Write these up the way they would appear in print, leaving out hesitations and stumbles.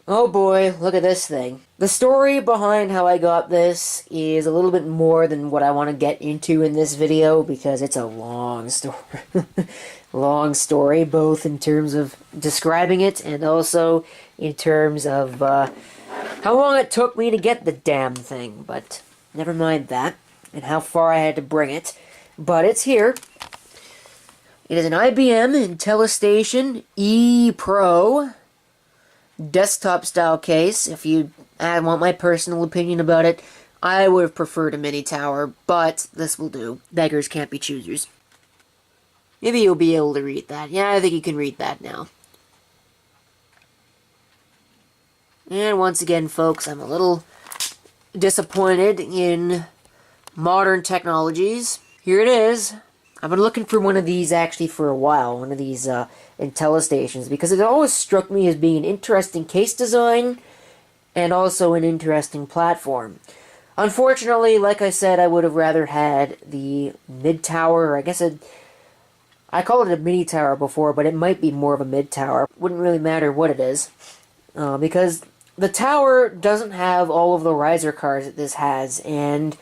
Oh boy, look at this thing. The story behind how I got this is a little bit more than what I want to get into in this video because it's a long story. Long story, both in terms of describing it and also in terms of how long it took me to get the damn thing. But never mind that and how far I had to bring it. But it's here. It is an IBM IntelliStation E Pro desktop style case. If you want my personal opinion about it, I would have preferred a mini tower, but this will do. Beggars can't be choosers. Maybe you'll be able to read that. Yeah, I think you can read that now. And once again, folks, I'm a little disappointed in modern technologies. Here it is. I've been looking for one of these actually for a while, one of these IntelliStations, because it always struck me as being an interesting case design and also an interesting platform. Unfortunately, like I said, I would have rather had the mid-tower, or I guess I called it a mini tower before, but it might be more of a mid-tower. Wouldn't really matter what it is, because the tower doesn't have all of the riser cards that this has, and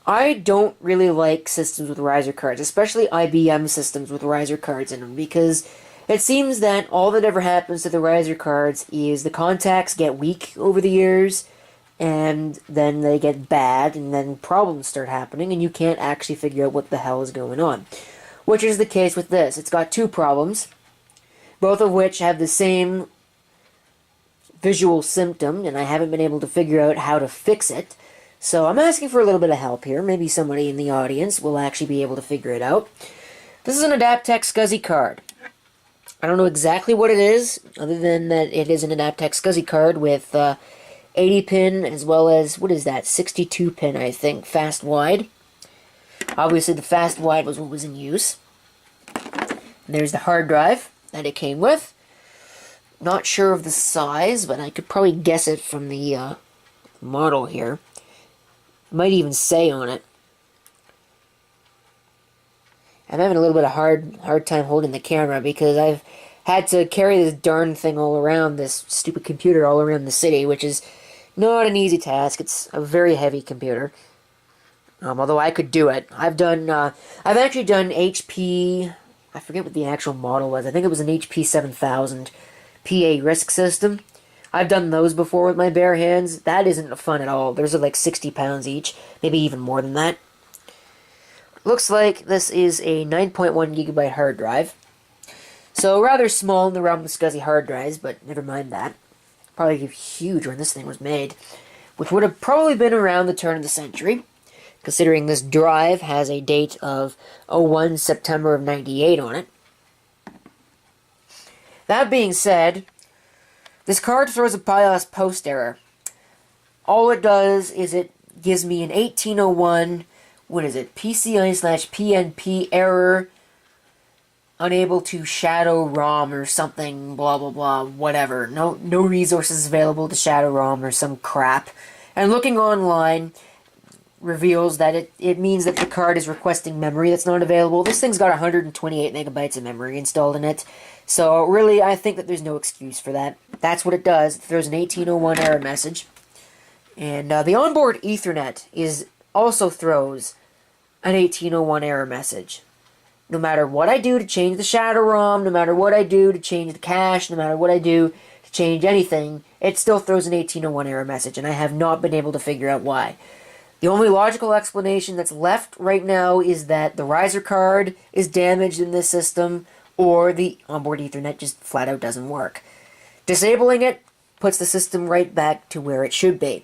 I don't really like systems with riser cards, especially IBM systems with riser cards in them, because it seems that all that ever happens to the riser cards is the contacts get weak over the years, and then they get bad, and then problems start happening, and you can't actually figure out what the hell is going on. Which is the case with this. It's got two problems, both of which have the same visual symptom, and I haven't been able to figure out how to fix it. So I'm asking for a little bit of help here. Maybe somebody in the audience will actually be able to figure it out. This is an Adaptec SCSI card. I don't know exactly what it is, other than that it is an Adaptec SCSI card with 80 pin as well as, what is that, 62 pin I think, fast wide. Obviously the fast wide was what was in use. And there's the hard drive that it came with. Not sure of the size, but I could probably guess it from the model here. Might even say on it. I'm having a little bit of hard time holding the camera because I've had to carry this darn thing all around, this stupid computer all around the city, which is not an easy task. It's a very heavy computer. Although I could do it. I've actually done HP, I forget what the actual model was. I think it was an HP 7000 PA RISC system. I've done those before with my bare hands. That isn't fun at all. Those are like 60 pounds each, maybe even more than that. Looks like this is a 9.1 gigabyte hard drive. So rather small in the realm of SCSI hard drives, but never mind that. Probably huge when this thing was made, which would have probably been around the turn of the century, considering this drive has a date of 01 September of 98 on it. That being said, this card throws a BIOS post error. All it does is it gives me an 1801, what is it, PCI/PNP error, unable to shadow ROM or something, blah blah blah, whatever. No resources available to shadow ROM or some crap. And looking online reveals that it means that the card is requesting memory that's not available. This thing's got 128 megabytes of memory installed in it. So really, I think that there's no excuse for that. That's what it does. It throws an 1801 error message. And the onboard Ethernet also throws an 1801 error message. No matter what I do to change the shadow ROM, no matter what I do to change the cache, no matter what I do to change anything, it still throws an 1801 error message, and I have not been able to figure out why. The only logical explanation that's left right now is that the riser card is damaged in this system, or the onboard Ethernet just flat out doesn't work. Disabling it puts the system right back to where it should be.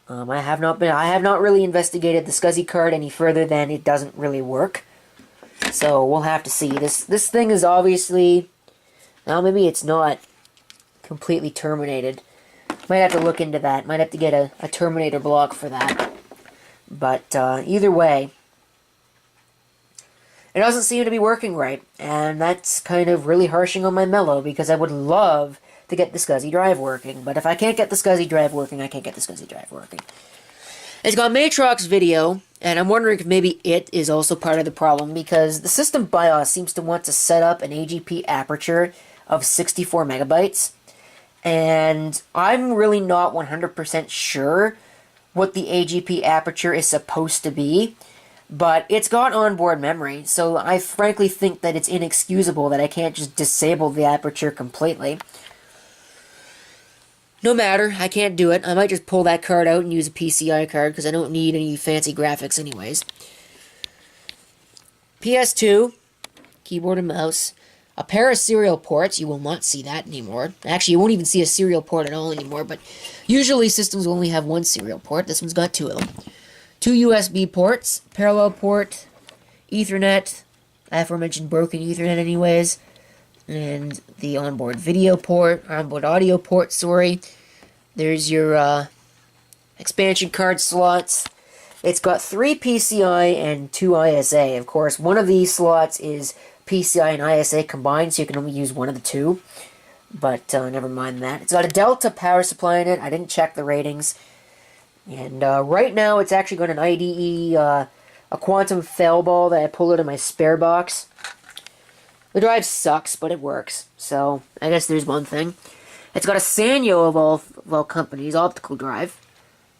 I have not really investigated the SCSI card any further than it doesn't really work. So we'll have to see. This thing is obviously, well, maybe it's not completely terminated. Might have to look into that. Might have to get a terminator block for that. But either way, it doesn't seem to be working right, and that's kind of really harshing on my mellow, because I would love to get the SCSI drive working, but if I can't get the SCSI drive working, I can't get the SCSI drive working. It's got Matrox video, and I'm wondering if maybe it is also part of the problem, because the system BIOS seems to want to set up an AGP aperture of 64 megabytes, and I'm really not 100% sure what the AGP aperture is supposed to be, but it's got onboard memory, so I frankly think that it's inexcusable that I can't just disable the aperture completely. No matter, I can't do it. I might just pull that card out and use a PCI card because I don't need any fancy graphics anyways. PS2, keyboard and mouse, a pair of serial ports. You will not see that anymore. Actually, you won't even see a serial port at all anymore, but usually systems will only have one serial port. This one's got two of them. Two USB ports, parallel port, Ethernet, aforementioned broken Ethernet anyways, and the onboard video port, onboard audio port, sorry. There's your expansion card slots. It's got 3 PCI and 2 ISA. Of course, one of these slots is PCI and ISA combined, so you can only use one of the two. But never mind that. It's got a Delta power supply in it. I didn't check the ratings. And right now, it's actually got an IDE, a quantum fail ball that I pulled out of my spare box. The drive sucks, but it works. So, I guess there's one thing. It's got a Sanyo of all companies, optical drive.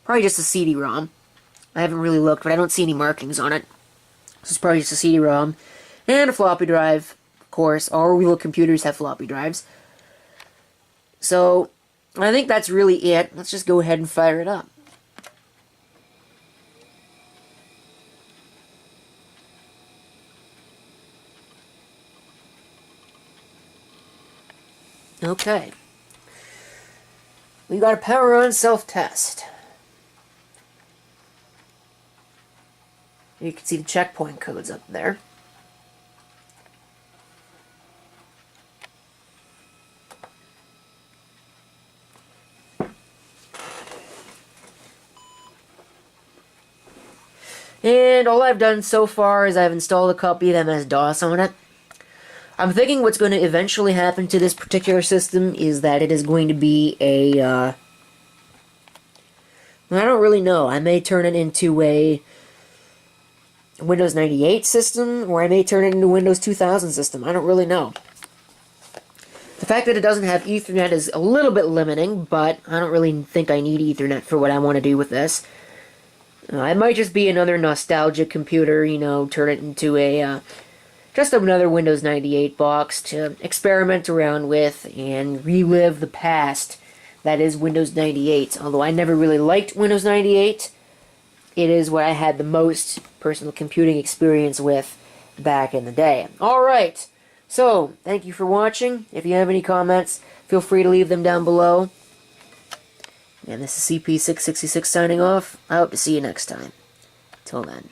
Probably just a CD-ROM. I haven't really looked, but I don't see any markings on it. So it's probably just a CD-ROM. And a floppy drive, of course. All real computers have floppy drives. So, I think that's really it. Let's just go ahead and fire it up. Okay. We got a power on self-test. You can see the checkpoint codes up there. And all I've done so far is I've installed a copy of MS-DOS on it. I'm thinking what's going to eventually happen to this particular system is that it is going to be a, well, I don't really know. I may turn it into a Windows 98 system, or I may turn it into a Windows 2000 system. I don't really know. The fact that it doesn't have Ethernet is a little bit limiting, but I don't really think I need Ethernet for what I want to do with this. It might just be another nostalgia computer, you know, turn it into a, just another Windows 98 box to experiment around with and relive the past that is Windows 98. Although I never really liked Windows 98, it is what I had the most personal computing experience with back in the day. Alright, so thank you for watching. If you have any comments, feel free to leave them down below. And this is CP666 signing off. I hope to see you next time. Till then.